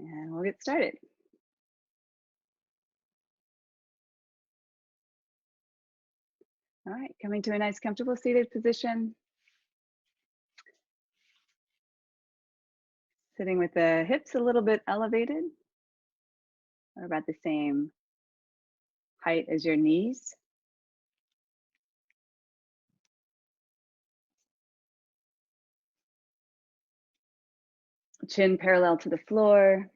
And we'll get started. All right, coming to a nice comfortable seated position. Sitting with the hips a little bit elevated, or about the same height as your knees. Chin parallel to the floor.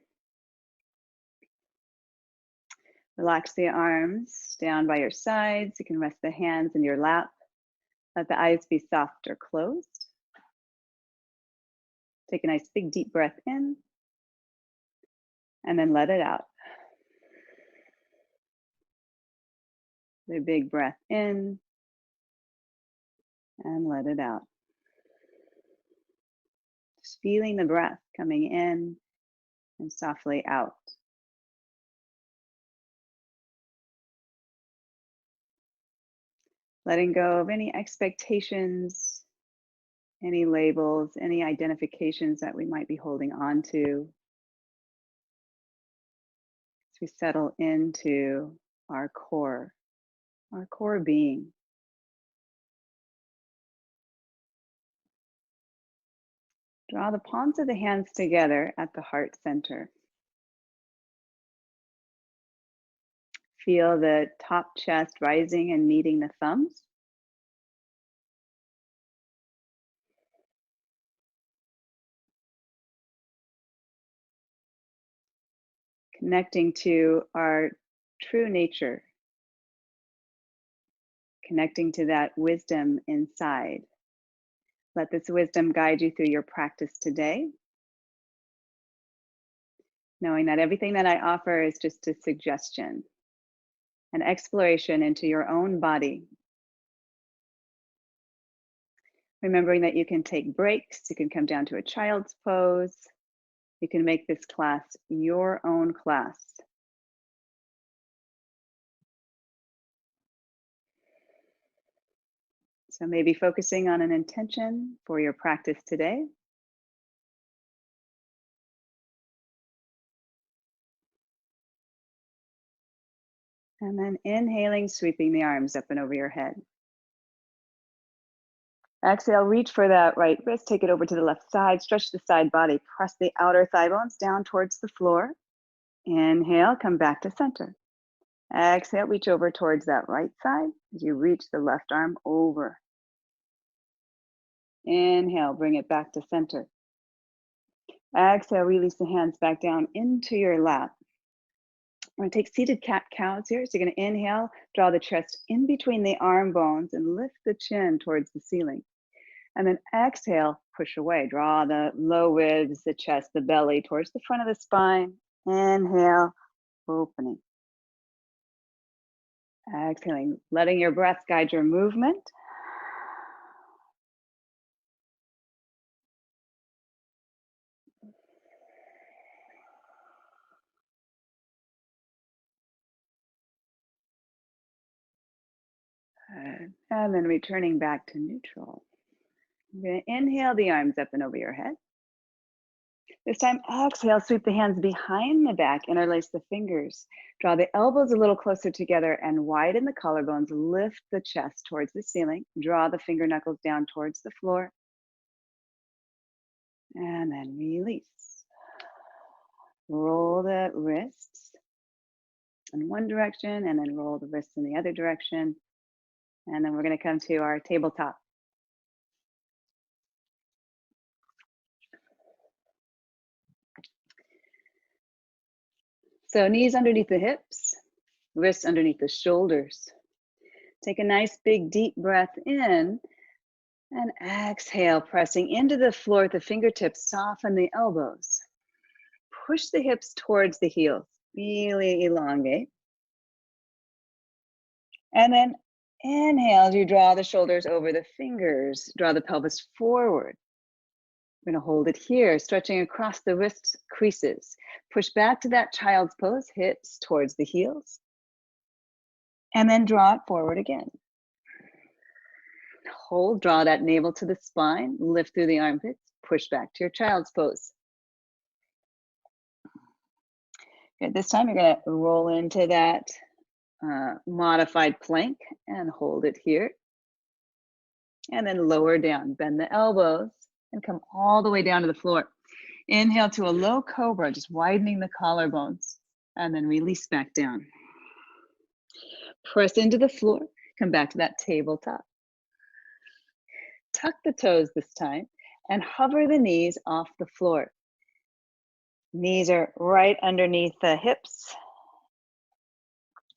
Relax the arms down by your sides. You can rest the hands in your lap. Let the eyes be soft or closed. Take a nice big deep breath in, and then let it out. A big breath in, and let it out. Just feeling the breath coming in and softly out. Letting go of any expectations, any labels, any identifications that we might be holding on to. As we settle into our core being. Draw the palms of the hands together at the heart center. Feel the top chest rising and meeting the thumbs. Connecting to our true nature. Connecting to that wisdom inside. Let this wisdom guide you through your practice today. Knowing that everything that I offer is just a suggestion, an exploration into your own body. Remembering that you can take breaks, you can come down to a child's pose. You can make this class your own class. So maybe focusing on an intention for your practice today. And then inhaling, sweeping the arms up and over your head. Exhale, reach for that right wrist, take it over to the left side, stretch the side body, press the outer thigh bones down towards the floor. Inhale, come back to center. Exhale, reach over towards that right side as you reach the left arm over. Inhale, bring it back to center. Exhale, release the hands back down into your lap. We're going to take seated cat-cows here. So you're going to inhale, draw the chest in between the arm bones and lift the chin towards the ceiling. And then exhale, push away. Draw the low ribs, the chest, the belly towards the front of the spine. Inhale, opening. Exhaling, letting your breath guide your movement. And then returning back to neutral. You're going to inhale the arms up and over your head. This time, exhale, sweep the hands behind the back, interlace the fingers. Draw the elbows a little closer together and widen the collarbones. Lift the chest towards the ceiling. Draw the finger knuckles down towards the floor. And then release. Roll the wrists in one direction and then roll the wrists in the other direction. And then we're going to come to our tabletop. So knees underneath the hips, wrists underneath the shoulders. Take a nice big deep breath in and exhale, pressing into the floor with the fingertips, soften the elbows. Push the hips towards the heels, really elongate. And then inhale as you draw the shoulders over the fingers, draw the pelvis forward. We're going to hold it here, stretching across the wrist creases. Push back to that child's pose, hips towards the heels. And then draw it forward again. Hold, draw that navel to the spine, lift through the armpits, push back to your child's pose. Good. This time you're going to roll into that modified plank and hold it here. And then lower down, bend the elbows and come all the way down to the floor. Inhale to a low cobra, just widening the collarbones, and then release back down. Press into the floor, come back to that tabletop. Tuck the toes this time and hover the knees off the floor. Knees are right underneath the hips.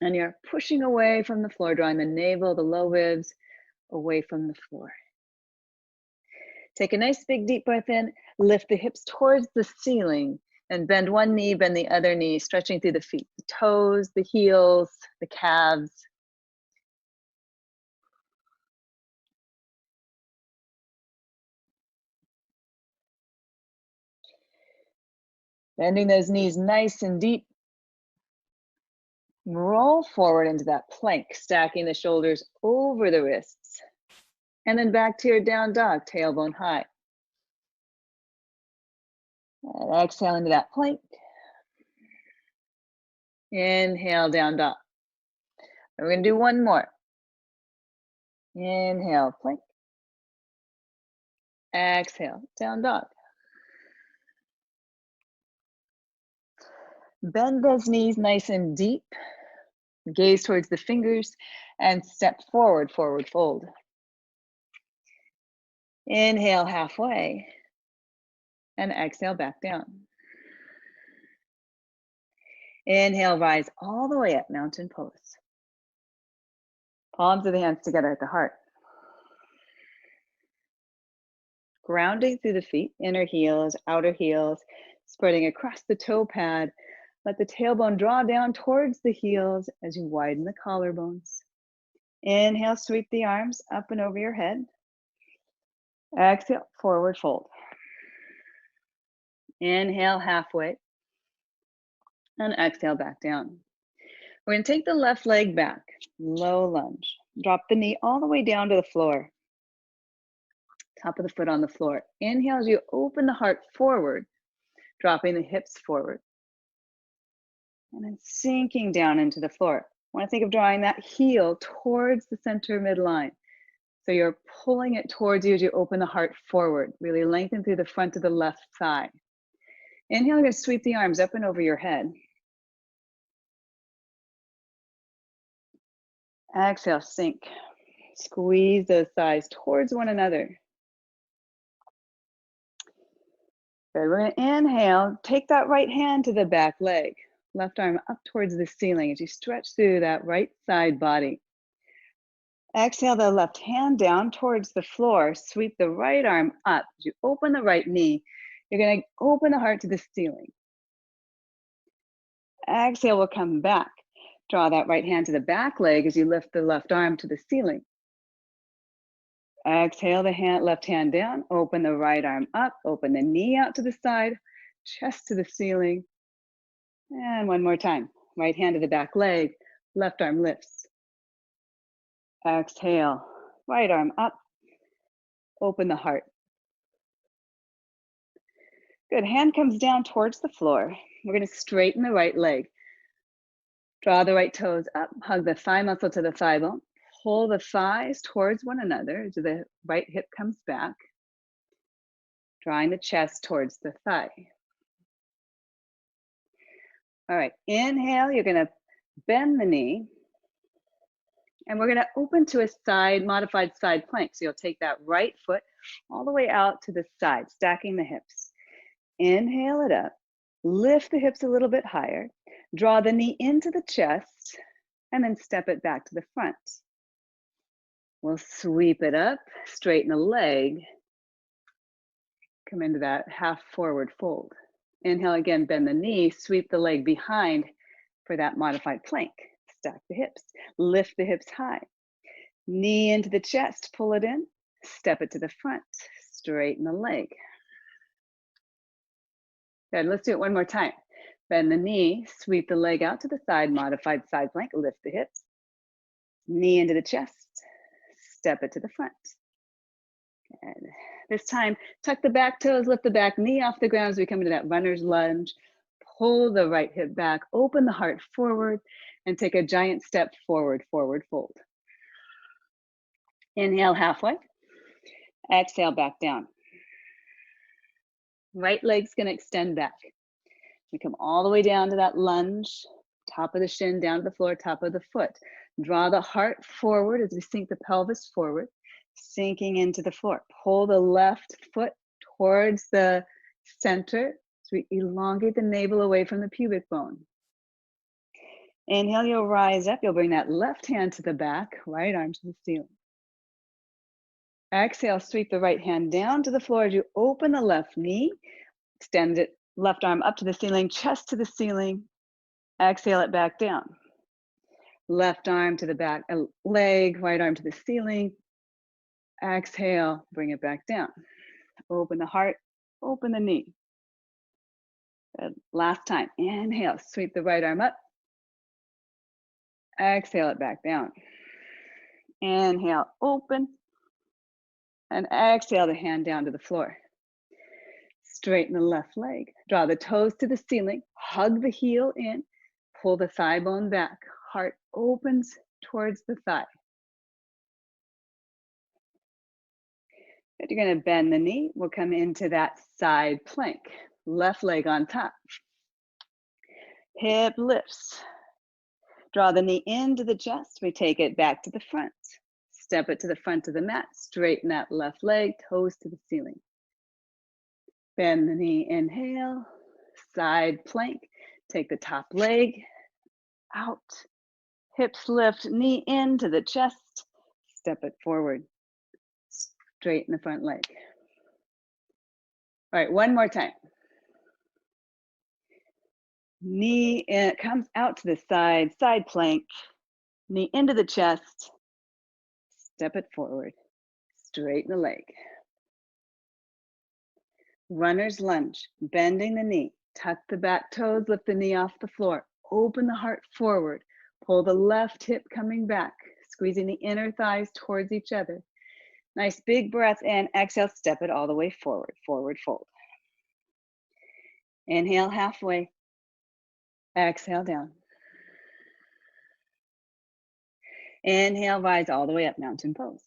And you're pushing away from the floor, drawing the navel, the low ribs away from the floor. Take a nice big deep breath in, lift the hips towards the ceiling, and bend one knee, bend the other knee, stretching through the feet, the toes, the heels, the calves. Bending those knees nice and deep. Roll forward into that plank, stacking the shoulders over the wrists. And then back to your down dog, tailbone high. And exhale into that plank. Inhale, down dog. And we're going to do one more. Inhale, plank. Exhale, down dog. Bend those knees nice and deep. Gaze towards the fingers and step forward, forward fold. Inhale halfway and exhale back down. Inhale, rise all the way up, mountain pose. Palms of the hands together at the heart. Grounding through the feet, inner heels, outer heels, spreading across the toe pad. Let the tailbone draw down towards the heels as you widen the collarbones. Inhale, sweep the arms up and over your head. Exhale, forward fold. Inhale, halfway. And exhale, back down. We're going to take the left leg back, low lunge. Drop the knee all the way down to the floor. Top of the foot on the floor. Inhale as you open the heart forward, dropping the hips forward. And then sinking down into the floor. I want to think of drawing that heel towards the center midline. So you're pulling it towards you as you open the heart forward. Really lengthen through the front of the left thigh. Inhale, you're going to sweep the arms up and over your head. Exhale, sink. Squeeze those thighs towards one another. Good. We're going to inhale. Take that right hand to the back leg. Left arm up towards the ceiling as you stretch through that right side body. Exhale the left hand down towards the floor. Sweep the right arm up. As you open the right knee, you're going to open the heart to the ceiling. Exhale, we'll come back. Draw that right hand to the back leg as you lift the left arm to the ceiling. Exhale the left hand down. Open the right arm up. Open the knee out to the side. Chest to the ceiling. And one more time. Right hand to the back leg. Left arm lifts. Exhale. Right arm up. Open the heart. Good. Hand comes down towards the floor. We're going to straighten the right leg. Draw the right toes up. Hug the thigh muscle to the thigh bone. Pull the thighs towards one another as the right hip comes back. Drawing the chest towards the thigh. All right, inhale, you're gonna bend the knee. And we're gonna open to a side, modified side plank. So you'll take that right foot all the way out to the side, stacking the hips. Inhale it up, lift the hips a little bit higher, draw the knee into the chest, and then step it back to the front. We'll sweep it up, straighten the leg, come into that half forward fold. Inhale again, bend the knee, sweep the leg behind for that modified plank. Stack the hips, lift the hips high. Knee into the chest, pull it in, step it to the front, straighten the leg. Good, let's do it one more time. Bend the knee, sweep the leg out to the side, modified side plank, lift the hips. Knee into the chest, step it to the front. Good. This time, tuck the back toes, lift the back knee off the ground as we come into that runner's lunge. Pull the right hip back, open the heart forward, and take a giant step forward, forward fold. Inhale halfway. Exhale back down. Right leg's gonna extend back. We come all the way down to that lunge, top of the shin down to the floor, top of the foot. Draw the heart forward as we sink the pelvis forward, sinking into the floor. Pull the left foot towards the center as we elongate the navel away from the pubic bone. Inhale, you'll rise up. You'll bring that left hand to the back, right arm to the ceiling. Exhale, sweep the right hand down to the floor as you open the left knee. Extend it, left arm up to the ceiling, chest to the ceiling. Exhale it back down. Left arm to the back leg, right arm to the ceiling. Exhale, bring it back down. Open the heart, open the knee. Good. Last time, inhale, sweep the right arm up. Exhale it back down. Inhale, open. And exhale the hand down to the floor. Straighten the left leg. Draw the toes to the ceiling. Hug the heel in. Pull the thigh bone back. Heart opens towards the thigh. Good. You're going to bend the knee. We'll come into that side plank. Left leg on top. Hip lifts. Draw the knee into the chest. We take it back to the front. Step it to the front of the mat. Straighten that left leg, toes to the ceiling. Bend the knee, inhale. Side plank. Take the top leg out. Hips lift, knee into the chest. Step it forward. Straighten the front leg. All right, one more time. Knee in, comes out to the side, side plank. Knee into the chest. Step it forward. Straighten the leg. Runner's lunge, bending the knee. Tuck the back toes, lift the knee off the floor. Open the heart forward. Pull the left hip coming back, squeezing the inner thighs towards each other. Nice big breath in. Exhale, step it all the way forward. Forward fold. Inhale halfway. Exhale down. Inhale, rise all the way up, mountain pose.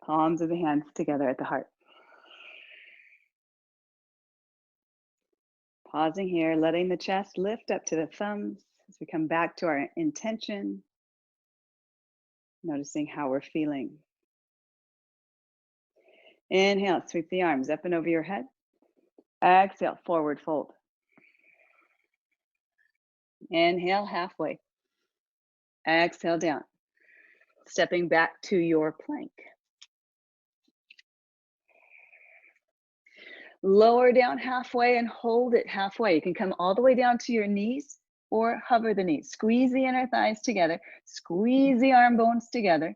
Palms of the hands together at the heart. Pausing here, letting the chest lift up to the thumbs as we come back to our intention. Noticing how we're feeling. Inhale, sweep the arms up and over your head. Exhale, forward fold. Inhale, halfway. Exhale, down. Stepping back to your plank. Lower down halfway and hold it halfway. You can come all the way down to your knees or hover the knees. Squeeze the inner thighs together. Squeeze the arm bones together.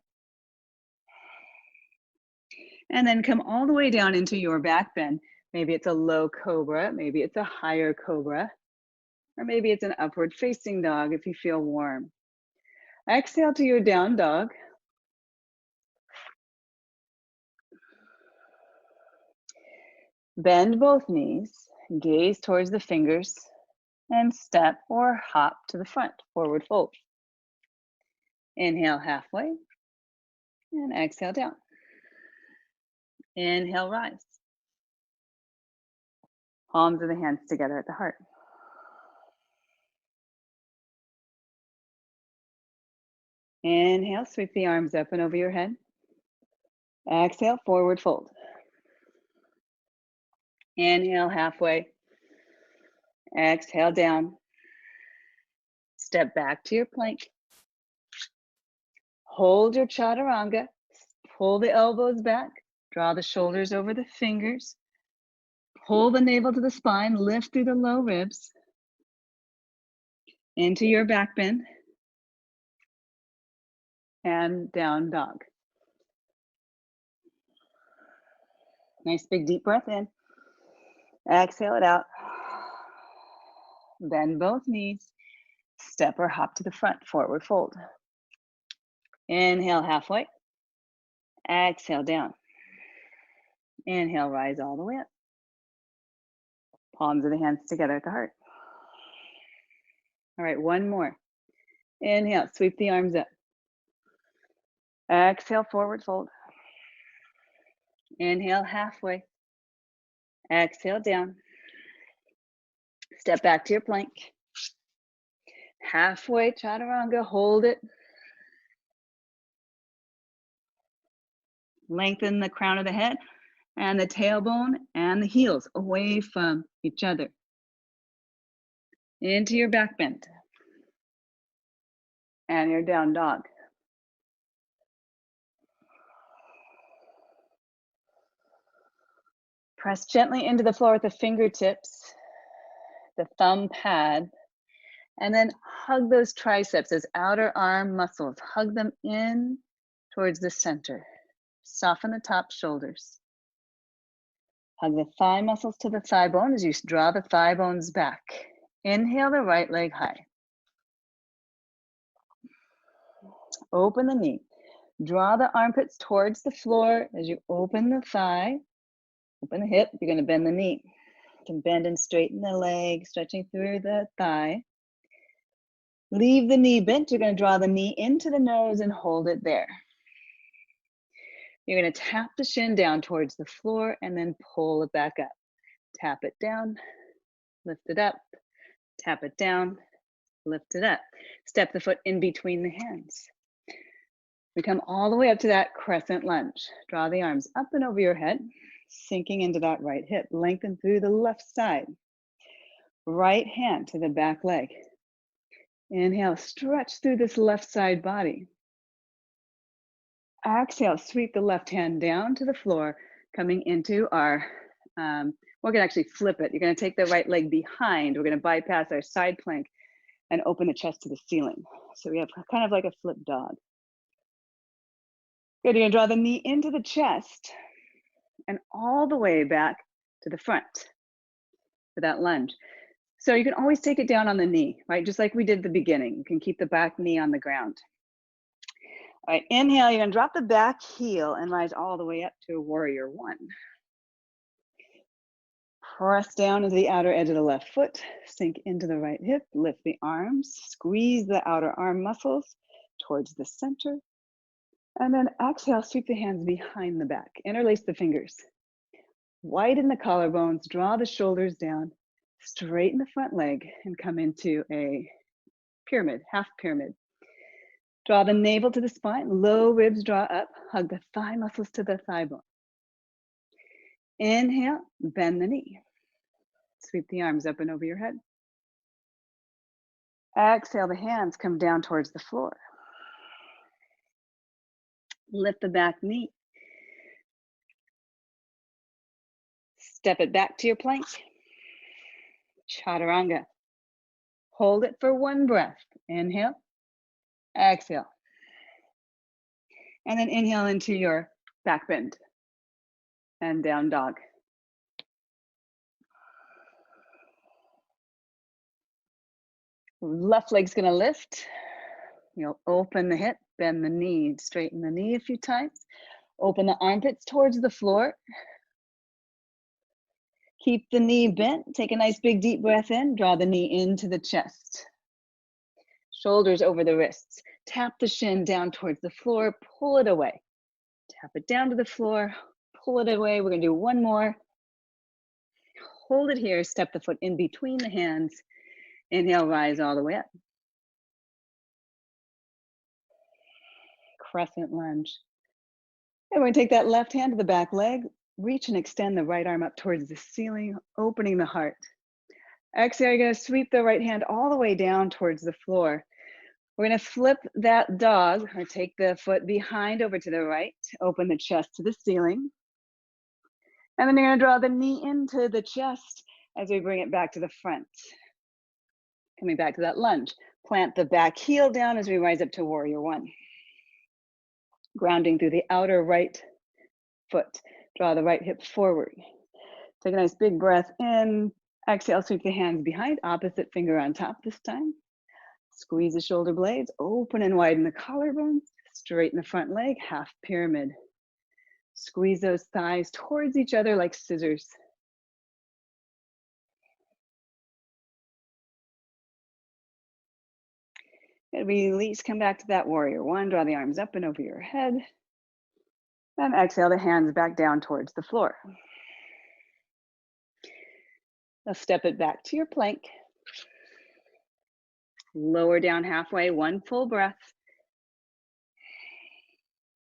And then come all the way down into your back bend. Maybe it's a low cobra, maybe it's a higher cobra, or maybe it's an upward facing dog if you feel warm. Exhale to your down dog. Bend both knees, gaze towards the fingers, and step or hop to the front, forward fold. Inhale halfway, and exhale down. Inhale, rise. Palms of the hands together at the heart. Inhale, sweep the arms up and over your head. Exhale, forward fold. Inhale, halfway. Exhale, down. Step back to your plank. Hold your chaturanga. Pull the elbows back. Draw the shoulders over the fingers. Pull the navel to the spine. Lift through the low ribs. Into your back bend. And down dog. Nice big deep breath in. Exhale it out. Bend both knees. Step or hop to the front, forward fold. Inhale halfway. Exhale down. Inhale, rise all the way up. Palms of the hands together at the heart. All right, one more. Inhale, sweep the arms up. Exhale, forward fold. Inhale, halfway. Exhale, down. Step back to your plank. Halfway, chaturanga, hold it. Lengthen the crown of the head and the tailbone and the heels away from each other. Into your back bend. And your down dog. Press gently into the floor with the fingertips, the thumb pad, and then hug those triceps, those outer arm muscles. Hug them in towards the center. Soften the top shoulders. Hug the thigh muscles to the thigh bone as you draw the thigh bones back. Inhale the right leg high. Open the knee. Draw the armpits towards the floor as you open the thigh. Open the hip. You're going to bend the knee. You can bend and straighten the leg, stretching through the thigh. Leave the knee bent. You're going to draw the knee into the nose and hold it there. You're going to tap the shin down towards the floor and then pull it back up. Tap it down, lift it up, tap it down, lift it up. Step the foot in between the hands. We come all the way up to that crescent lunge. Draw the arms up and over your head, sinking into that right hip. Lengthen through the left side. Right hand to the back leg. Inhale, stretch through this left side body. Exhale, sweep the left hand down to the floor, coming into our, we're gonna actually flip it. You're gonna take the right leg behind. We're gonna bypass our side plank and open the chest to the ceiling. So we have kind of like a flip dog. Good, you're gonna draw the knee into the chest and all the way back to the front for that lunge. So you can always take it down on the knee, right? Just like we did at the beginning. You can keep the back knee on the ground. All right, inhale, you're gonna drop the back heel and rise all the way up to a warrior one. Press down into the outer edge of the left foot, sink into the right hip, lift the arms, squeeze the outer arm muscles towards the center, and then exhale, sweep the hands behind the back, interlace the fingers. Widen the collarbones, draw the shoulders down, straighten the front leg, and come into a pyramid, half pyramid. Draw the navel to the spine, low ribs draw up, hug the thigh muscles to the thigh bone. Inhale, bend the knee. Sweep the arms up and over your head. Exhale, the hands come down towards the floor. Lift the back knee. Step it back to your plank. Chaturanga. Hold it for one breath. Inhale. Exhale. And then inhale into your back bend and down dog. Left leg's gonna lift. You'll open the hip, bend the knee, straighten the knee a few times. Open the armpits towards the floor. Keep the knee bent. Take a nice big deep breath in. Draw the knee into the chest. Shoulders over the wrists. Tap the shin down towards the floor. Pull it away. Tap it down to the floor. Pull it away. We're going to do one more. Hold it here. Step the foot in between the hands. Inhale, rise all the way up. Crescent lunge. And we're going to take that left hand to the back leg. Reach and extend the right arm up towards the ceiling, opening the heart. Exhale, you're going to sweep the right hand all the way down towards the floor. We're going to flip that dog, or take the foot behind over to the right, open the chest to the ceiling. And then you're going to draw the knee into the chest as we bring it back to the front. Coming back to that lunge. Plant the back heel down as we rise up to warrior one. Grounding through the outer right foot. Draw the right hip forward. Take a nice big breath in. Exhale, sweep the hands behind, opposite finger on top this time. Squeeze the shoulder blades, open and widen the collarbones, straighten the front leg, half pyramid. Squeeze those thighs towards each other like scissors. And release, come back to that warrior one. Draw the arms up and over your head. And exhale the hands back down towards the floor. Now step it back to your plank. Lower down halfway, one full breath.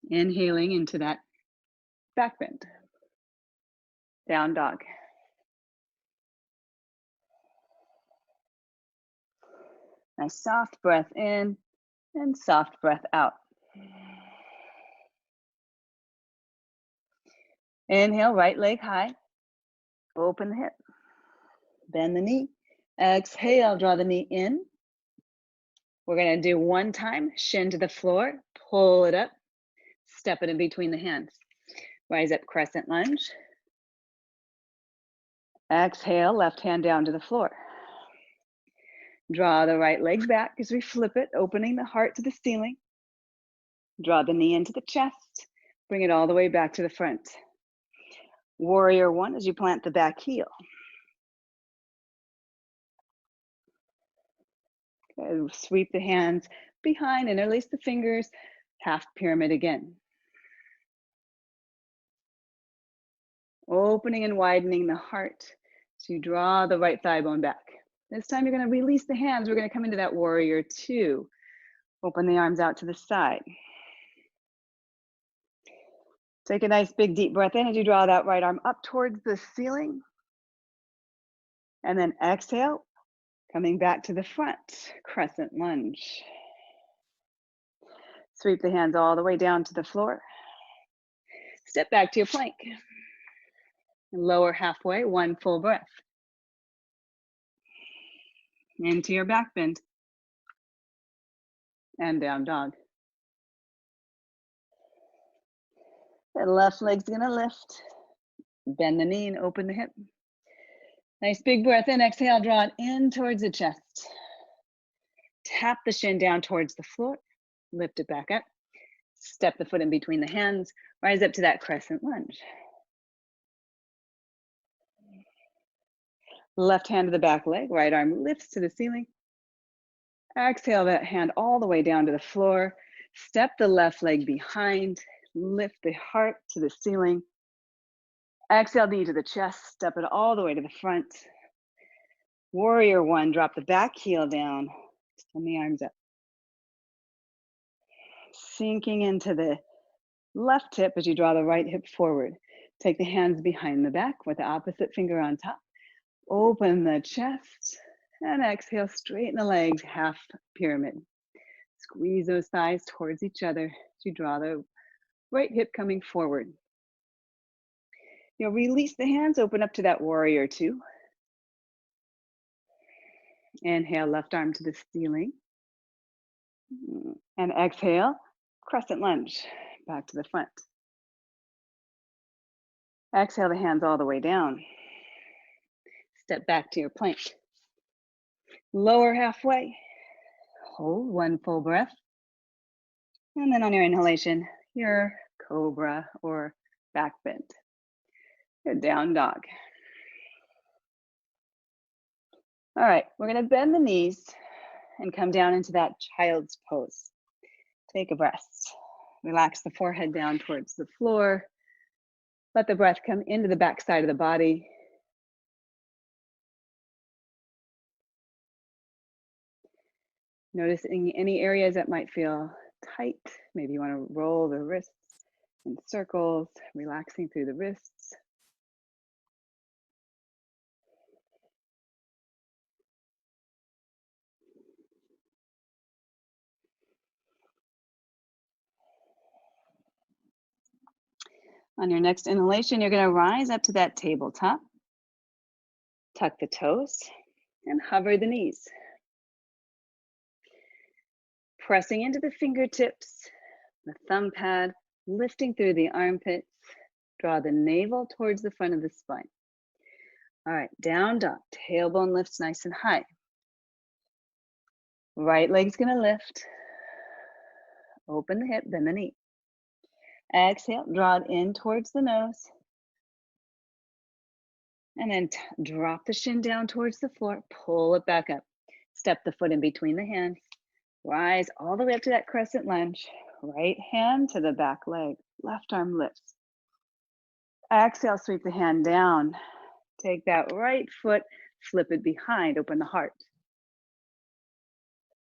Inhaling into that back bend. Down dog. Nice soft breath in and soft breath out. Inhale, right leg high. Open the hip. Bend the knee. Exhale, draw the knee in. We're going to do one time, shin to the floor, pull it up, step it in between the hands. Rise up, crescent lunge. Exhale, left hand down to the floor. Draw the right leg back as we flip it, opening the heart to the ceiling. Draw the knee into the chest. Bring it all the way back to the front. Warrior one as you plant the back heel. Okay, sweep the hands behind, interlace the fingers, half pyramid again. Opening and widening the heart. So you draw the right thigh bone back. This time you're going to release the hands. We're going to come into that warrior two. Open the arms out to the side. Take a nice big deep breath in as you draw that right arm up towards the ceiling. And then exhale, coming back to the front, crescent lunge. Sweep the hands all the way down to the floor. Step back to your plank. Lower halfway, one full breath. Into your back bend. And down dog. The left leg's gonna lift. Bend the knee and open the hip. Nice big breath in, exhale, draw it in towards the chest. Tap the shin down towards the floor. Lift it back up. Step the foot in between the hands. Rise up to that crescent lunge. Left hand to the back leg, right arm lifts to the ceiling. Exhale that hand all the way down to the floor. Step the left leg behind. Lift the heart to the ceiling. Exhale, knee to the chest. Step it all the way to the front. Warrior one, drop the back heel down. Extend the arms up. Sinking into the left hip as you draw the right hip forward. Take the hands behind the back with the opposite finger on top. Open the chest and exhale, straighten the legs, half pyramid. Squeeze those thighs towards each other as you draw the right hip coming forward. You'll release the hands, open up to that warrior two. Inhale, left arm to the ceiling. And exhale, crescent lunge, back to the front. Exhale the hands all the way down. Step back to your plank. Lower halfway. Hold one full breath. And then on your inhalation, your cobra or back bend. Good, down dog. All right, we're gonna bend the knees and come down into that child's pose. Take a breath. Relax the forehead down towards the floor. Let the breath come into the back side of the body. Noticing any areas that might feel tight. Maybe you want to roll the wrists in circles, relaxing through the wrists. On your next inhalation, you're going to rise up to that tabletop. Tuck the toes and hover the knees. Pressing into the fingertips, the thumb pad, lifting through the armpits. Draw the navel towards the front of the spine. All right, down dog, tailbone lifts nice and high. Right leg's gonna lift. Open the hip, bend the knee. Exhale, draw it in towards the nose. And then drop the shin down towards the floor, pull it back up. Step the foot in between the hands. Rise all the way up to that crescent lunge. Right hand to the back leg. Left arm lifts. Exhale, sweep the hand down. Take that right foot, flip it behind, open the heart.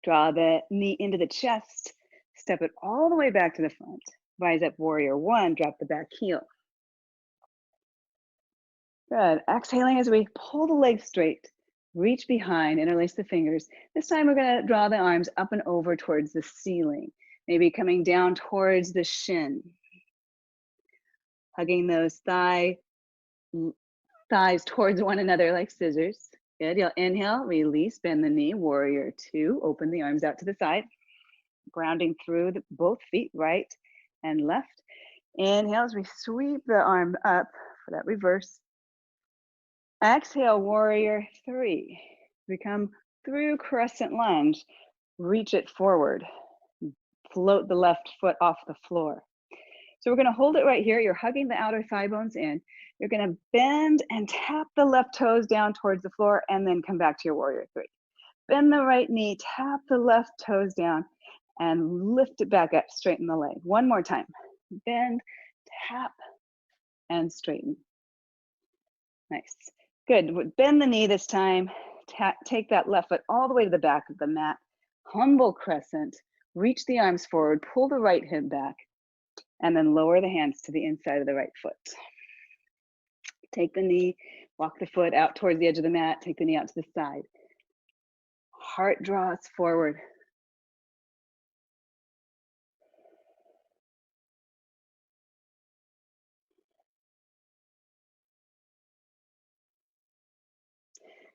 Draw the knee into the chest. Step it all the way back to the front. Rise up, warrior one, drop the back heel. Good. Exhaling as we pull the legs straight. Reach behind, interlace the fingers. This time we're going to draw the arms up and over towards the ceiling. Maybe coming down towards the shin. Hugging those thighs towards one another like scissors. Good. You'll inhale, release, bend the knee, warrior two. Open the arms out to the side. Grounding through both feet, right and left. Inhale as we sweep the arm up for that reverse. Exhale, warrior three. We come through crescent lunge, reach it forward, float the left foot off the floor. So we're gonna hold it right here. You're hugging the outer thigh bones in. You're gonna bend and tap the left toes down towards the floor and then come back to your warrior three. Bend the right knee, tap the left toes down and lift it back up, straighten the leg. One more time. Bend, tap, and straighten. Nice. Good. Bend the knee this time. Take that left foot all the way to the back of the mat. Humble crescent. Reach the arms forward. Pull the right hip back. And then lower the hands to the inside of the right foot. Take the knee. Walk the foot out towards the edge of the mat. Take the knee out to the side. Heart draws forward.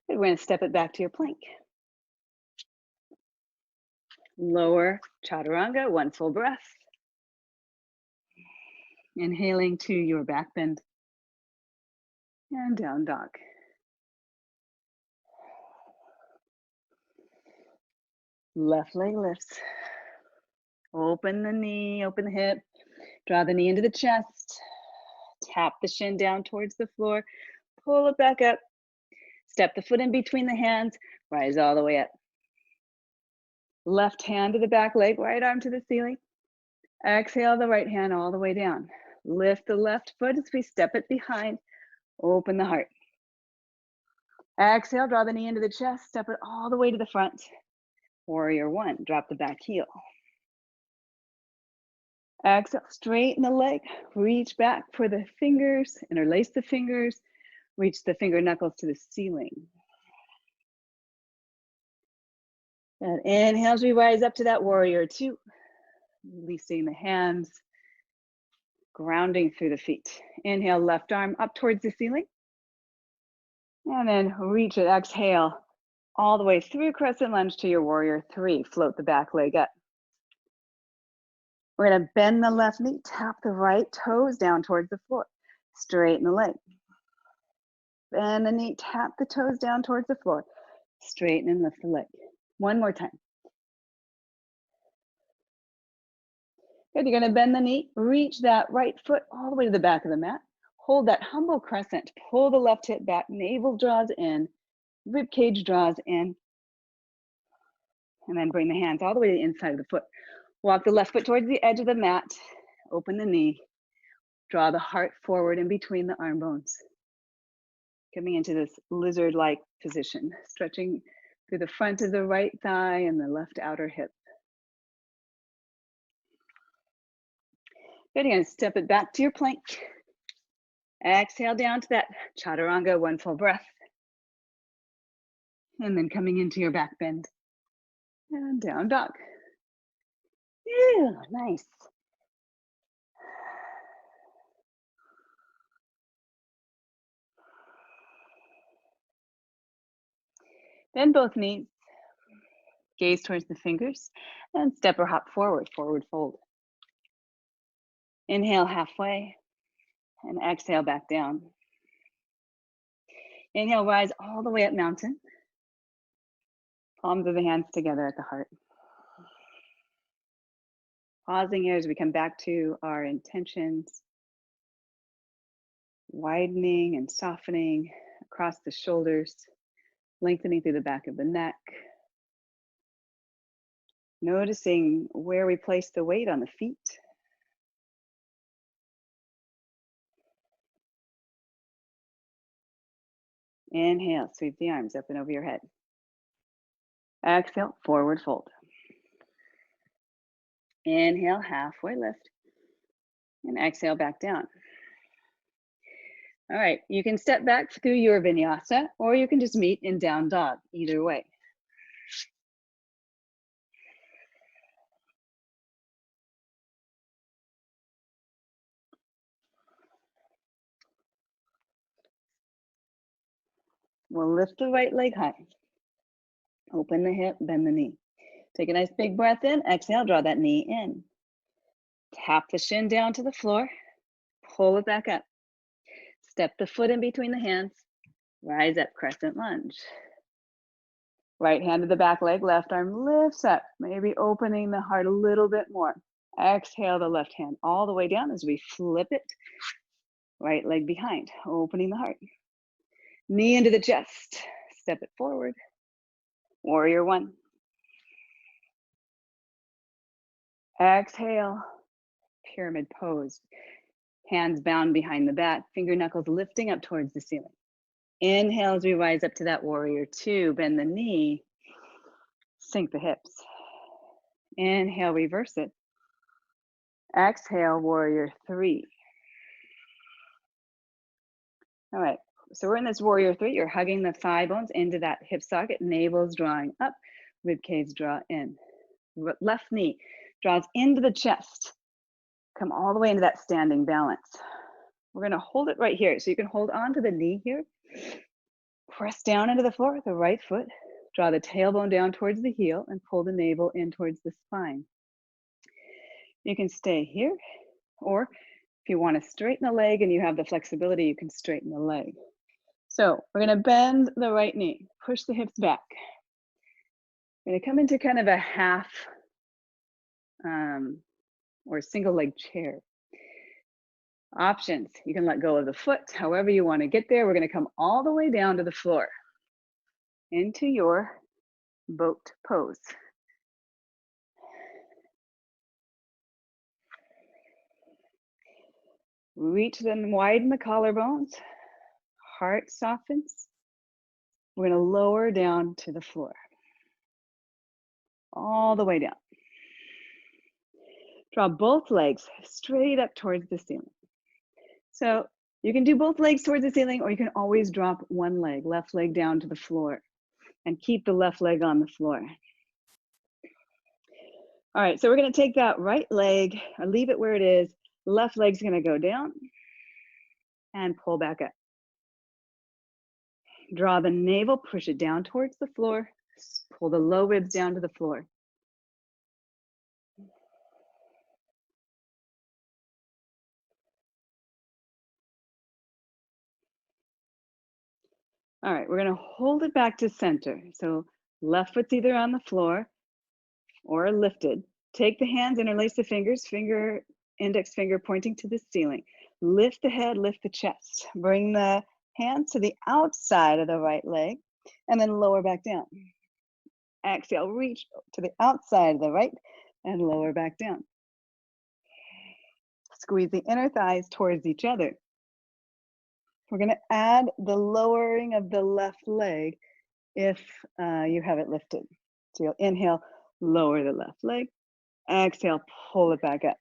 Good. We're going to step it back to your plank. Lower chaturanga, one full breath. Inhaling to your back bend. And down dog. Left leg lifts. Open the knee, open the hip. Draw the knee into the chest. Tap the shin down towards the floor. Pull it back up. Step the foot in between the hands. Rise all the way up. Left hand to the back leg, right arm to the ceiling. Exhale the right hand all the way down. Lift the left foot as we step it behind. Open the heart. Exhale, draw the knee into the chest. Step it all the way to the front. Warrior one, drop the back heel. Exhale, straighten the leg. Reach back for the fingers. Interlace the fingers. Reach the finger knuckles to the ceiling. And inhale as we rise up to that warrior two. Releasing the hands. Grounding through the feet. Inhale, left arm up towards the ceiling. And then reach it, exhale, all the way through crescent lunge to your warrior three. Float the back leg up. We're gonna bend the left knee, tap the right toes down towards the floor. Straighten the leg. Bend the knee, tap the toes down towards the floor. Straighten and lift the leg. One more time. Good, you're gonna bend the knee, reach that right foot all the way to the back of the mat. Hold that humble crescent, pull the left hip back, navel draws in, rib cage draws in, and then bring the hands all the way to the inside of the foot. Walk the left foot towards the edge of the mat, open the knee, draw the heart forward in between the arm bones. Coming into this lizard-like position, stretching through the front of the right thigh and the left outer hip. Good, you're gonna step it back to your plank. Exhale down to that chaturanga, one full breath. And then coming into your back bend. And down dog. Ew, nice. Bend both knees. Gaze towards the fingers. And step or hop forward, forward fold. Inhale halfway. And exhale back down. Inhale, rise all the way up mountain. Palms of the hands together at the heart. Pausing here as we come back to our intentions. Widening and softening across the shoulders. Lengthening through the back of the neck. Noticing where we place the weight on the feet. Inhale, sweep the arms up and over your head. Exhale, forward fold. Inhale, halfway lift. And exhale, back down. All right, you can step back through your vinyasa, or you can just meet in down dog, either way. We'll lift the right leg high. Open the hip, bend the knee. Take a nice big breath in, exhale, draw that knee in. Tap the shin down to the floor, pull it back up. Step the foot in between the hands, rise up, crescent lunge. Right hand to the back leg, left arm lifts up, maybe opening the heart a little bit more. Exhale the left hand all the way down as we flip it. Right leg behind, opening the heart. Knee into the chest, step it forward. Warrior one. Exhale, pyramid pose. Hands bound behind the back, finger knuckles lifting up towards the ceiling. Inhale as we rise up to that warrior two, bend the knee, sink the hips. Inhale, reverse it. Exhale, warrior three. All right, so we're in this warrior three. You're hugging the thigh bones into that hip socket, navel's drawing up, rib cage draw in. Left knee draws into the chest. Come all the way into that standing balance. We're gonna hold it right here. So you can hold on to the knee here. Press down into the floor with the right foot. Draw the tailbone down towards the heel and pull the navel in towards the spine. You can stay here, or if you want to straighten the leg and you have the flexibility, you can straighten the leg. So we're going to bend the right knee, push the hips back. We're going to come into kind of a half or single leg chair. Options, you can let go of the foot, however you want to get there. We're going to come all the way down to the floor into your boat pose. Reach and widen the collarbones. Heart softens. We're going to lower down to the floor. All the way down. Draw both legs straight up towards the ceiling. So you can do both legs towards the ceiling, or you can always drop one leg, left leg down to the floor, and keep the left leg on the floor. All right, so we're going to take that right leg, or leave it where it is. Left leg's going to go down and pull back up. Draw the navel, push it down towards the floor, pull the low ribs down to the floor. All right, we're going to hold it back to center. So left foot's either on the floor or lifted. Take the hands, interlace the fingers, index finger pointing to the ceiling. Lift the head, lift the chest. Bring the hands to the outside of the right leg and then lower back down. Exhale, reach to the outside of the right and lower back down. Squeeze the inner thighs towards each other. We're going to add the lowering of the left leg if you have it lifted. So you'll inhale, lower the left leg. Exhale, pull it back up.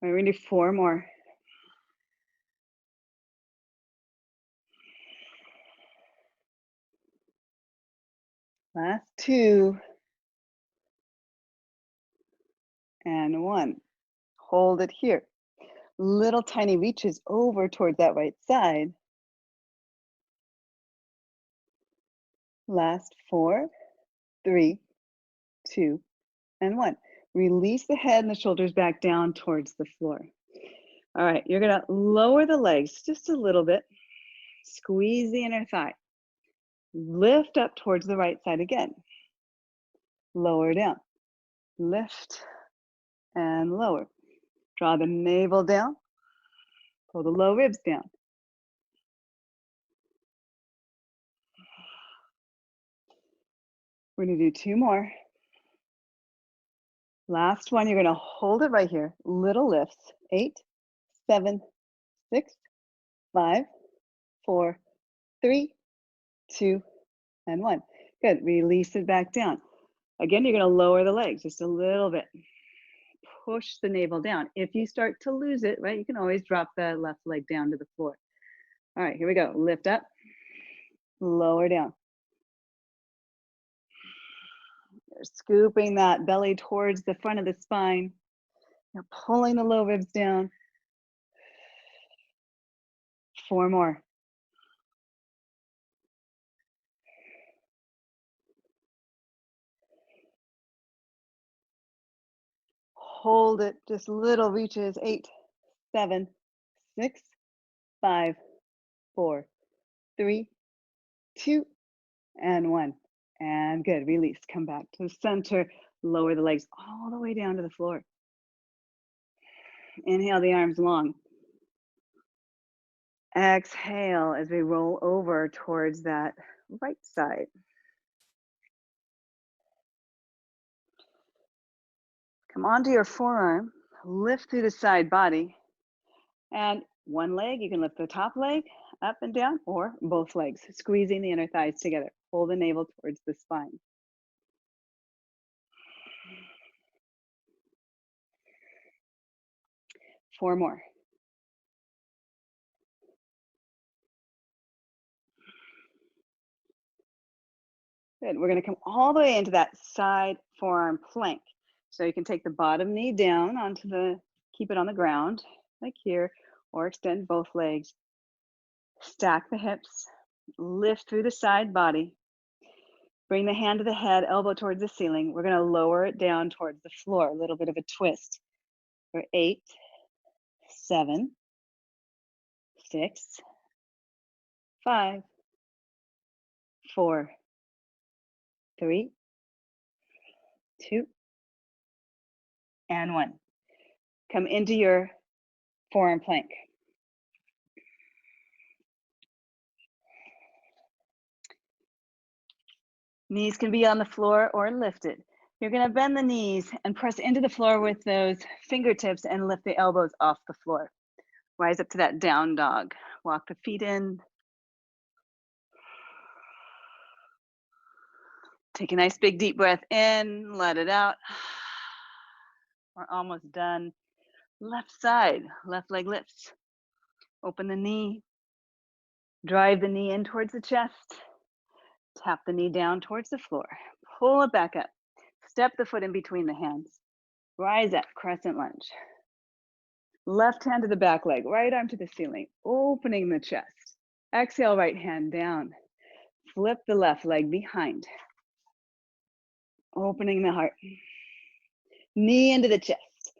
All right, we're going to do 4 more. Last 2. And 1. Hold it here. Little tiny reaches over towards that right side. Last 4, 3, 2, and 1. Release the head and the shoulders back down towards the floor. All right, you're gonna lower the legs just a little bit. Squeeze the inner thigh. Lift up towards the right side again. Lower down. Lift and lower. Draw the navel down. Pull the low ribs down. We're gonna do 2 more. Last one, you're gonna hold it right here. Little lifts. 8, 7, 6, 5, 4, 3, 2, and 1. Good, release it back down. Again, you're gonna lower the legs just a little bit. Push the navel down. If you start to lose it, right, you can always drop the left leg down to the floor. All right, here we go. Lift up, lower down. You're scooping that belly towards the front of the spine. You're pulling the low ribs down. 4 more. Hold it, just little reaches. 8, 7, 6, 5, 4, 3, 2, and 1. And good, release. Come back to the center. Lower the legs all the way down to the floor. Inhale the arms long. Exhale as we roll over towards that right side. Come onto your forearm, lift through the side body, and one leg, you can lift the top leg up and down, or both legs, squeezing the inner thighs together. Pull the navel towards the spine. Four more. Good, we're gonna come all the way into that side forearm plank. So you can take the bottom knee down onto keep it on the ground, like here, or extend both legs. Stack the hips, lift through the side body. Bring the hand to the head, elbow towards the ceiling. We're gonna lower it down towards the floor, a little bit of a twist. For 8, 7, 6, 5, 4, 3, 2, and 1. Come into your forearm plank. Knees can be on the floor or lifted. You're gonna bend the knees and press into the floor with those fingertips and lift the elbows off the floor. Rise up to that down dog. Walk the feet in. Take a nice big deep breath in, let it out. We're almost done. Left side, left leg lifts. Open the knee. Drive the knee in towards the chest. Tap the knee down towards the floor. Pull it back up. Step the foot in between the hands. Rise up, crescent lunge. Left hand to the back leg, right arm to the ceiling, opening the chest. Exhale, right hand down. Flip the left leg behind. Opening the heart. Knee into the chest.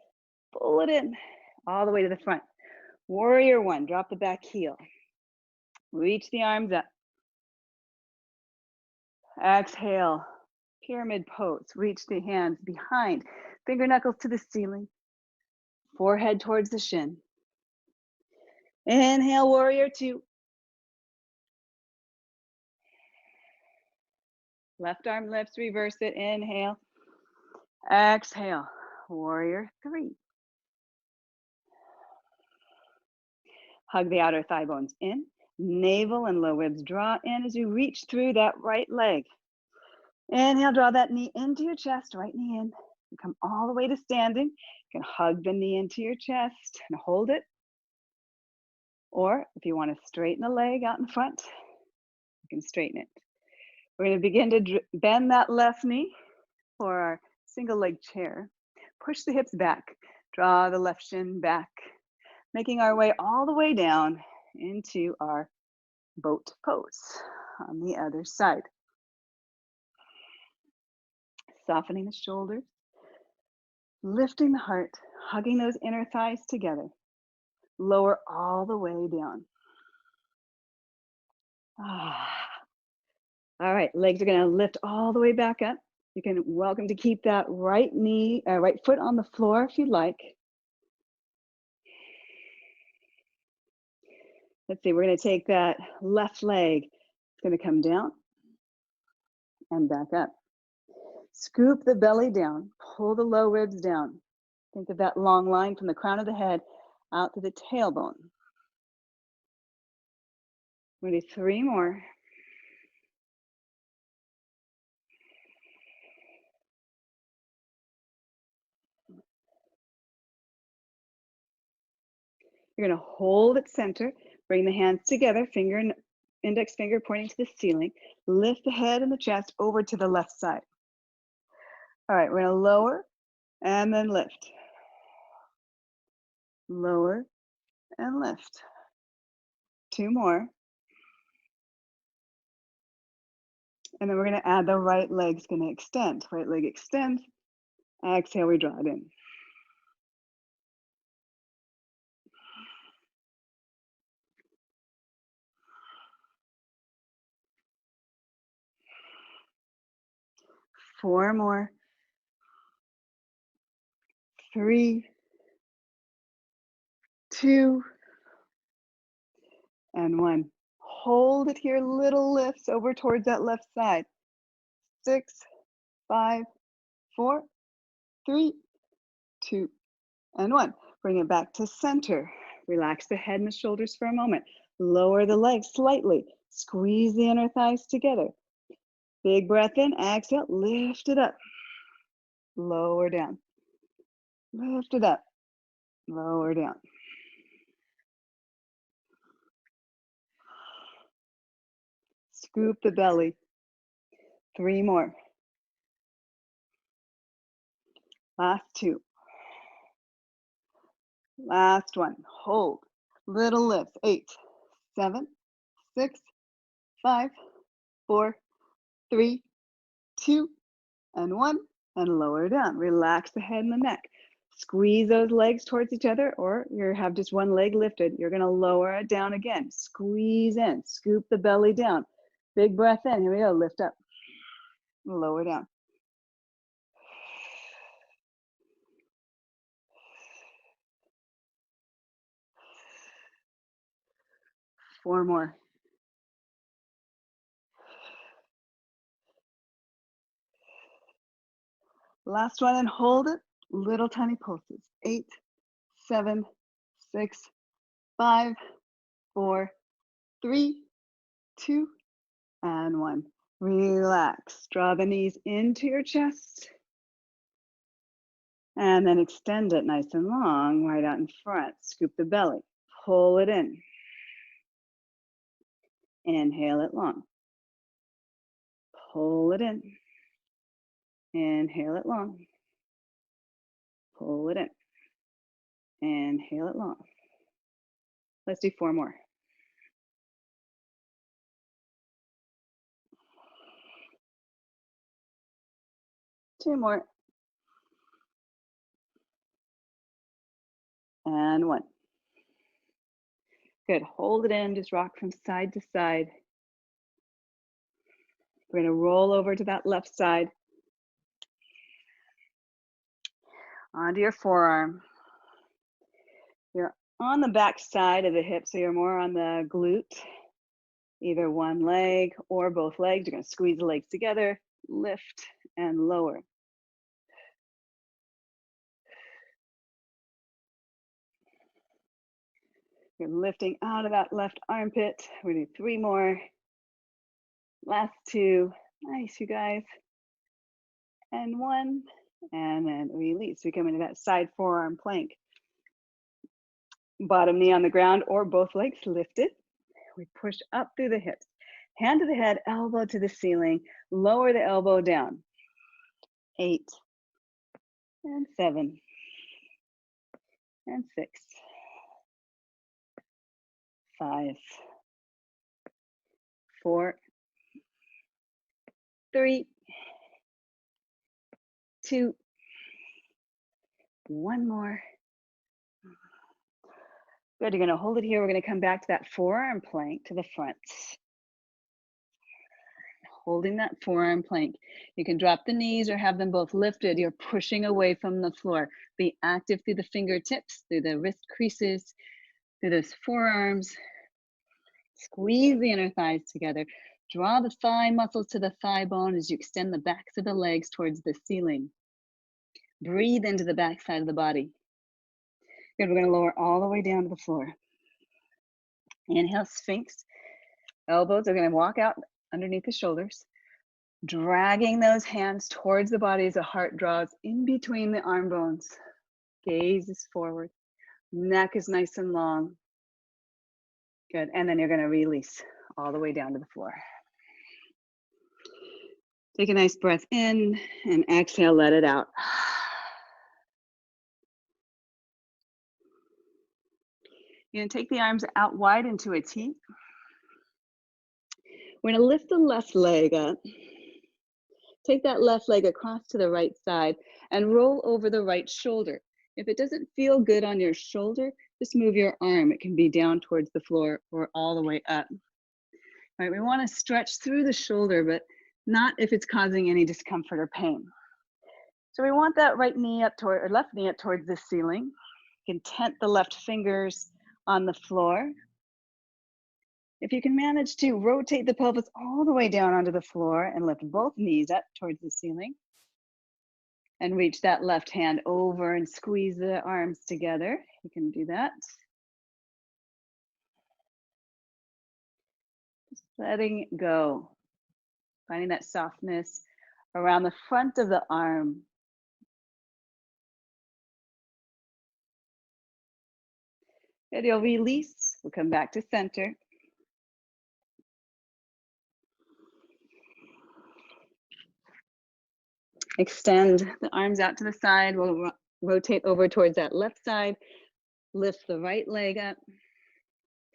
Pull it in all the way to the front. Warrior 1, drop the back heel. Reach the arms up. Exhale, pyramid pose. Reach the hands behind. Finger knuckles to the ceiling. Forehead towards the shin. Inhale, warrior 2. Left arm lifts, reverse it. Inhale. Exhale, warrior 3. Hug the outer thigh bones in. Navel and low ribs draw in as you reach through that right leg. Inhale, draw that knee into your chest, right knee in. You come all the way to standing. You can hug the knee into your chest and hold it. Or if you want to straighten the leg out in front, you can straighten it. We're going to begin to bend that left knee for our single leg chair. Push the hips back. Draw the left shin back. Making our way all the way down into our boat pose on the other side. Softening the shoulders, lifting the heart, hugging those inner thighs together. Lower all the way down. All right, legs are gonna lift all the way back up. You can welcome to keep that right foot on the floor if you'd like. Let's see, we're gonna take that left leg. It's gonna come down and back up. Scoop the belly down, pull the low ribs down. Think of that long line from the crown of the head out to the tailbone. We're gonna do 3 more. You're gonna hold at center, bring the hands together, finger and index finger pointing to the ceiling. Lift the head and the chest over to the left side. All right, we're gonna lower and then lift. Lower and lift. 2 more. And then we're gonna add the right leg's gonna extend. Right leg extends. Exhale, we draw it in. Four more. 3, 2, and 1. Hold it here, little lifts over towards that left side. 6, 5, 4, 3, 2, and 1. Bring it back to center. Relax the head and the shoulders for a moment. Lower the legs slightly. Squeeze the inner thighs together. Big breath in, exhale, lift it up. Lower down. Lift it up. Lower down. Scoop the belly. 3 more. Last 2. Last 1. Hold. Little lifts. 8, 7, 6, 5, 4, 3, 2, and 1. And lower down. Relax the head and the neck. Squeeze those legs towards each other, or you have just one leg lifted. You're gonna lower it down again. Squeeze in, scoop the belly down. Big breath in, here we go, lift up. Lower down. Four more. Last one, and hold it. Little tiny pulses. 8, 7, 6, 5, 4, 3, 2, and 1. Relax. Draw the knees into your chest. And then extend it nice and long, right out in front. Scoop the belly. Pull it in. Inhale it long. Pull it in. Inhale it long. Pull it in. Inhale it long. Let's do 4 more. Two more. And 1. Good. Hold it in. Just rock from side to side. We're going to roll over to that left side. Onto your forearm. You're on the back side of the hip, so you're more on the glute. Either one leg or both legs. You're going to squeeze the legs together, lift and lower. You're lifting out of that left armpit. We're going to do 3 more. Last 2. Nice, you guys. And 1. And then release. We come into that side forearm plank. Bottom knee on the ground or both legs lifted. We push up through the hips. Hand to the head, elbow to the ceiling. Lower the elbow down. 8. And 7. And 6. 5. 4. 3. 2. 1 more. Good, you're gonna hold it here. We're gonna come back to that forearm plank to the front. Holding that forearm plank. You can drop the knees or have them both lifted. You're pushing away from the floor. Be active through the fingertips, through the wrist creases, through those forearms. Squeeze the inner thighs together. Draw the thigh muscles to the thigh bone as you extend the backs of the legs towards the ceiling. Breathe into the back side of the body. Good, we're gonna lower all the way down to the floor. Inhale, Sphinx. Elbows are gonna walk out underneath the shoulders. Dragging those hands towards the body as the heart draws in between the arm bones. Gaze is forward. Neck is nice and long. Good, and then you're gonna release all the way down to the floor. Take a nice breath in and exhale, let it out. You're gonna take the arms out wide into a T. We're gonna lift the left leg up. Take that left leg across to the right side and roll over the right shoulder. If it doesn't feel good on your shoulder, just move your arm. It can be down towards the floor or all the way up. All right, we wanna stretch through the shoulder, but not if it's causing any discomfort or pain. So we want that right knee up toward, or left knee up towards the ceiling. You can tent the left fingers on the floor. If you can manage to rotate the pelvis all the way down onto the floor and lift both knees up towards the ceiling and reach that left hand over and squeeze the arms together, you can do that. Just letting go, finding that softness around the front of the arm. Good, you'll release, we'll come back to center. Extend the arms out to the side. We'll rotate over towards that left side. Lift the right leg up.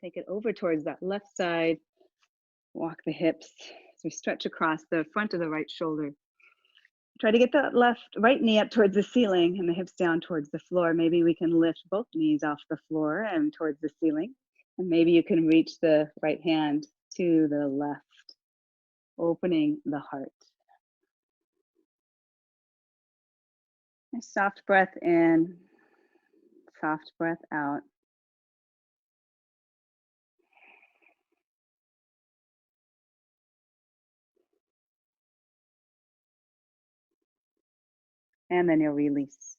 Take it over towards that left side. Walk the hips as we stretch across the front of the right shoulder. Try to get that right knee up towards the ceiling and the hips down towards the floor. Maybe we can lift both knees off the floor and towards the ceiling. And maybe you can reach the right hand to the left, opening the heart. A soft breath in, soft breath out. And then you'll release.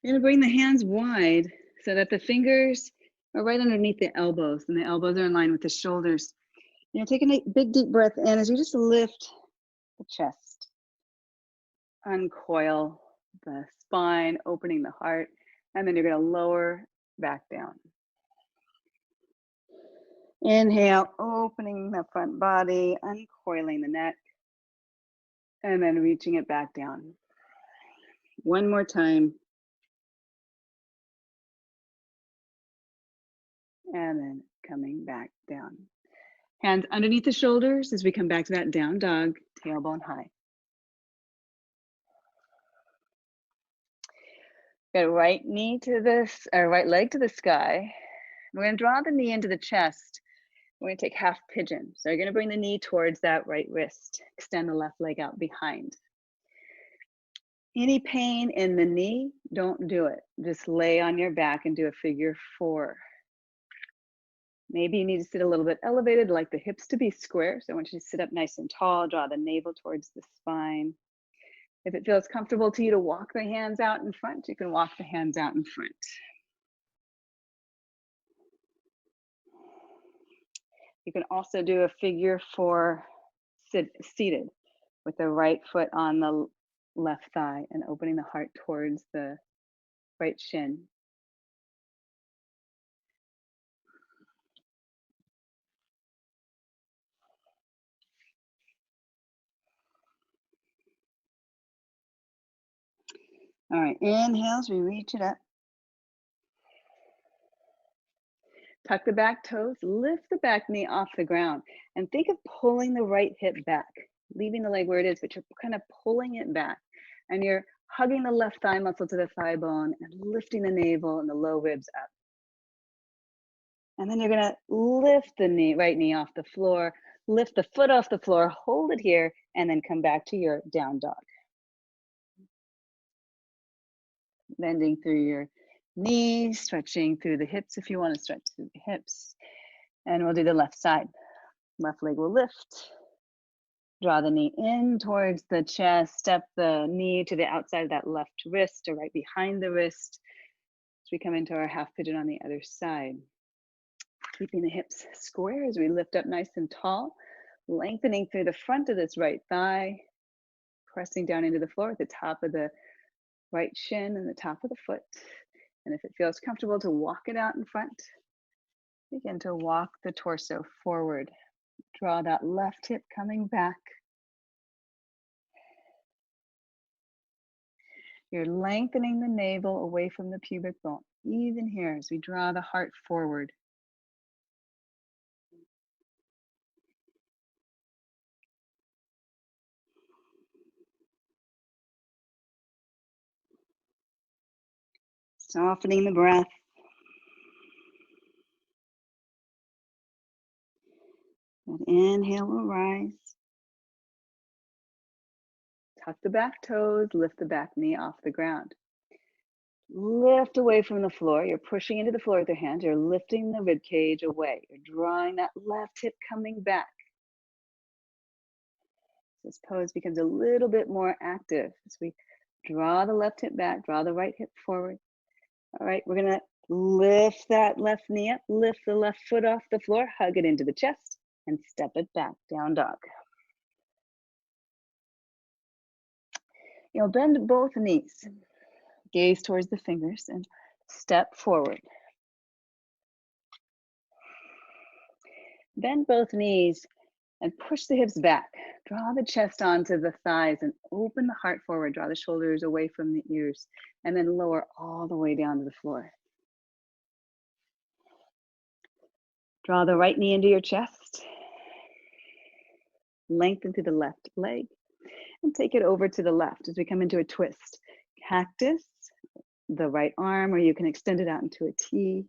You're gonna bring the hands wide so that the fingers are right underneath the elbows and the elbows are in line with the shoulders. You're gonna take a big deep breath in as you just lift the chest. Uncoil the spine, opening the heart, and then you're gonna lower back down. Inhale, opening the front body, uncoiling the neck, and then reaching it back down. One more time. And then coming back down. Hands underneath the shoulders as we come back to that down dog, tailbone high. Got right knee to this, or right leg to the sky. We're gonna draw the knee into the chest. We're gonna take half pigeon. So you're gonna bring the knee towards that right wrist. Extend the left leg out behind. Any pain in the knee, don't do it. Just lay on your back and do a figure 4. Maybe you need to sit a little bit elevated, like the hips to be square. So I want you to sit up nice and tall, draw the navel towards the spine. If it feels comfortable to you to walk the hands out in front, you can walk the hands out in front. You can also do a figure 4 seated with the right foot on the left thigh and opening the heart towards the right shin. All right, inhales, we reach it up. Tuck the back toes, lift the back knee off the ground, and think of pulling the right hip back, leaving the leg where it is, but you're kind of pulling it back. And you're hugging the left thigh muscle to the thigh bone and lifting the navel and the low ribs up. And then you're gonna lift the right knee off the floor, lift the foot off the floor, hold it here, and then come back to your down dog. Bending through your Knees, stretching through the hips if you want to stretch through the hips. And we'll do the left side. Left leg will lift. Draw the knee in towards the chest. Step the knee to the outside of that left wrist or right behind the wrist as we come into our half pigeon on the other side. Keeping the hips square as we lift up nice and tall. Lengthening through the front of this right thigh. Pressing down into the floor at the top of the right shin and the top of the foot. And if it feels comfortable to walk it out in front, begin to walk the torso forward. Draw that left hip coming back. You're lengthening the navel away from the pubic bone, even here as we draw the heart forward. Softening the breath. And inhale will rise. Tuck the back toes, lift the back knee off the ground. Lift away from the floor. You're pushing into the floor with your hands. You're lifting the rib cage away. You're drawing that left hip coming back. This pose becomes a little bit more active as we draw the left hip back, draw the right hip forward. All right, we're gonna lift that left knee up, lift the left foot off the floor, hug it into the chest, and step it back, down dog. You'll bend both knees, gaze towards the fingers, and step forward. Bend both knees and push the hips back. Draw the chest onto the thighs and open the heart forward. Draw the shoulders away from the ears and then lower all the way down to the floor. Draw the right knee into your chest. Lengthen through the left leg and take it over to the left as we come into a twist. Cactus, the right arm, or you can extend it out into a T.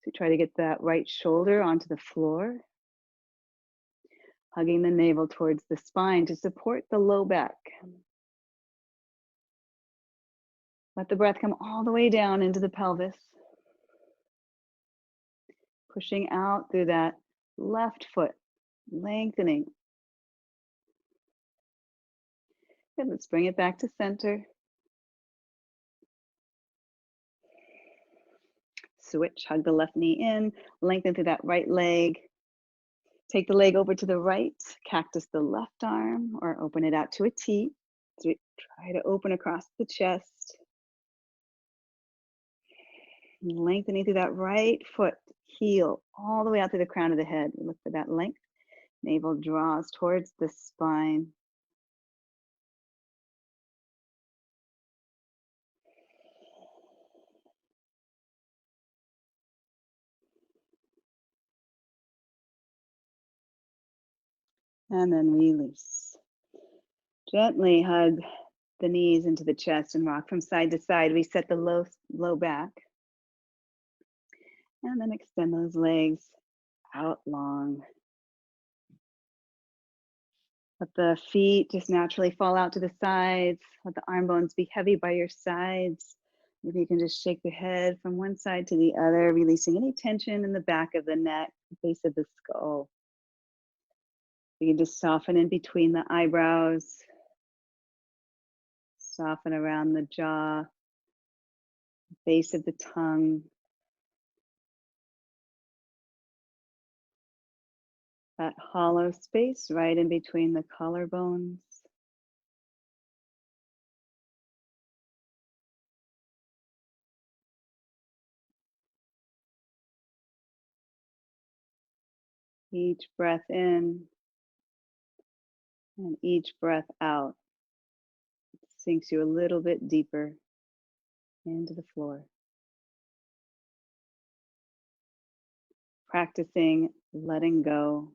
So try to get that right shoulder onto the floor. Hugging the navel towards the spine to support the low back. Let the breath come all the way down into the pelvis. Pushing out through that left foot, lengthening. Good, let's bring it back to center. Switch, hug the left knee in, lengthen through that right leg. Take the leg over to the right, cactus the left arm, or open it out to a T. So we try to open across the chest. Lengthening through that right foot, heel, all the way out to the crown of the head. Look for that length. Navel draws towards the spine. And then release. Gently hug the knees into the chest and rock from side to side. Reset the low back. And then extend those legs out long. Let the feet just naturally fall out to the sides. Let the arm bones be heavy by your sides. Maybe you can just shake the head from one side to the other, releasing any tension in the back of the neck, the base of the skull. You can just soften in between the eyebrows. Soften around the jaw, base of the tongue. That hollow space right in between the collarbones. Each breath in and each breath out sinks you a little bit deeper into the floor. Practicing letting go.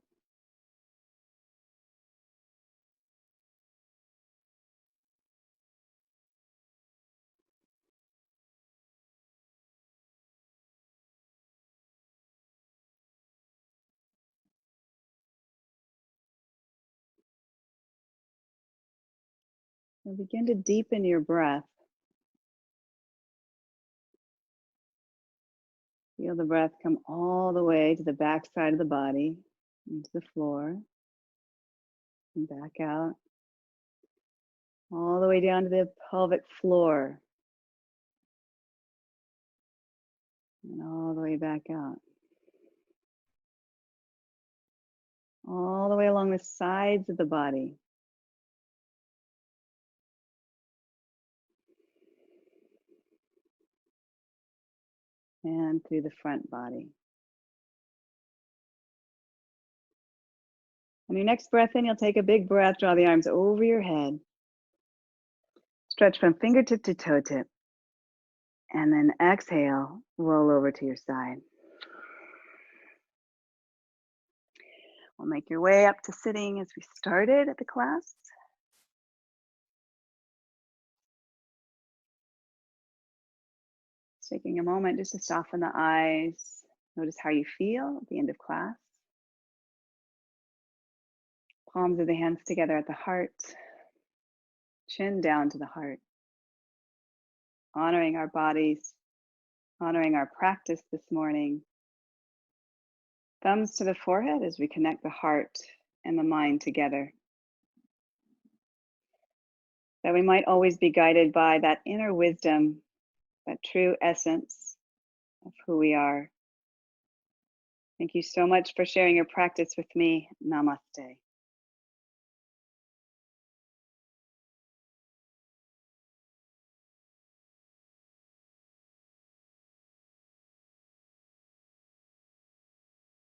And begin to deepen your breath. Feel the breath come all the way to the back side of the body, into the floor, and back out, all the way down to the pelvic floor, and all the way back out. All the way along the sides of the body. And through the front body. On your next breath in, you'll take a big breath, draw the arms over your head. Stretch from fingertip to toe tip. And then exhale, roll over to your side. We'll make your way up to sitting as we started at the class. Taking a moment just to soften the eyes. Notice how you feel at the end of class. Palms of the hands together at the heart. Chin down to the heart. Honoring our bodies, honoring our practice this morning. Thumbs to the forehead as we connect the heart and the mind together. That we might always be guided by that inner wisdom, that true essence of who we are. Thank you so much for sharing your practice with me. Namaste.